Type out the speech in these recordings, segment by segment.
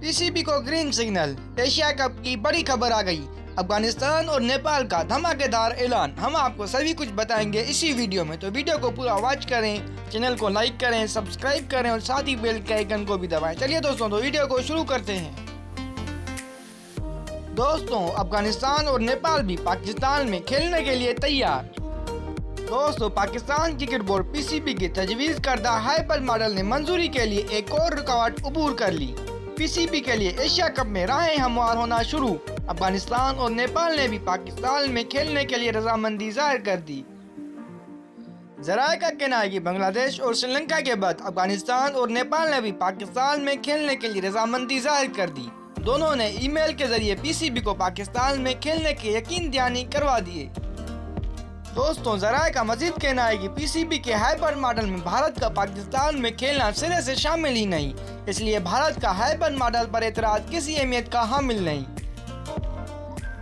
PCB को green signal. Asia cup की बड़ी खबर आ गई। अफगानिस्तान और नेपाल का धमाकेदार ऐलान। हम आपको सभी कुछ बताएंगे इसी वीडियो में, तो वीडियो को पूरा वॉच करें, चैनल को लाइक करें, सब्सक्राइब करें और साथ ही बेल के आइकन को भी दबाएं। चलिए दोस्तों, तो वीडियो को शुरू करते हैं। दोस्तों, अफगानिस्तान और नेपाल भी पाकिस्तान में खेलने के लिए तैयार। दोस्तों, पाकिस्तान क्रिकेट बोर्ड पीसीबी की तजवीज़ करदा हाइपर मॉडल ने मंजूरी के लिए एक और रुकावट अबूर कर ली। पीसीबी के लिए एशिया कप में राहें हमवार होना शुरू। अफगानिस्तान और नेपाल ने भी पाकिस्तान में खेलने के लिए रजामंदी जाहिर कर दी। जराये का कहना है कि बांग्लादेश और श्रीलंका के बाद अफगानिस्तान और नेपाल ने भी पाकिस्तान में खेलने के लिए रजामंदी जाहिर कर दी। दोनों ने ईमेल के जरिए पीसीबी को पाकिस्तान में खेलने के यकीन दहानी करवा दिए। दोस्तों, जराये का मजीद कहना है कि पीसीबी के हाइपर मॉडल में भारत का पाकिस्तान में खेलना सिरे से शामिल ही नहीं, इसलिए भारत का हाइपर मॉडल पर एतराज किसी अहमियत का हामिल नहीं।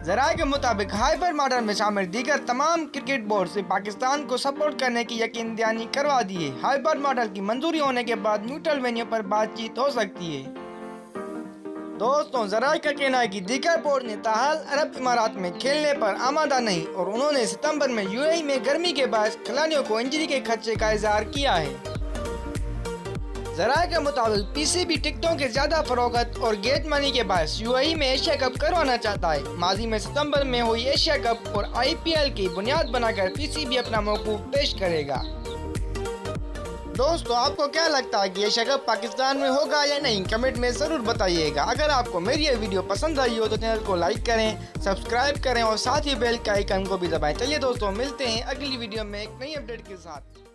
जराये के मुताबिक हाइपर मॉडल में शामिल दीगर तमाम क्रिकेट बोर्ड से पाकिस्तान को सपोर्ट करने की यकीन दहानी करवा दी है। हाइपर मॉडल की मंजूरी होने के बाद न्यूट्रल वेन्यू पर बातचीत हो सकती है। दोस्तों, जराये का कहना है कि दीगर बोर्ड ने ताहाल अरब इमारात में खेलने पर आमादा नहीं और उन्होंने सितंबर में यूएई में गर्मी के बायस खिलाड़ियों को इंजरी के खदशे का इजहार किया है। जराये के मुताबिक पीसीबी टिकटों के ज्यादा फरोख्त और गेट मनी के बायस यूएई में एशिया कप करवाना चाहता है। माजी में सितंबर में हुई एशिया कप और आईपीएल की बुनियाद बनाकर पीसीबी अपना मौकूफ पेश करेगा। दोस्तों, आपको क्या लगता है कि एशिया कप पाकिस्तान में होगा या नहीं? कमेंट में ज़रूर बताइएगा। अगर आपको मेरी ये वीडियो पसंद आई हो तो चैनल को लाइक करें, सब्सक्राइब करें और साथ ही बेल के आइकन को भी दबाएं। चलिए दोस्तों, मिलते हैं अगली वीडियो में एक नई अपडेट के साथ।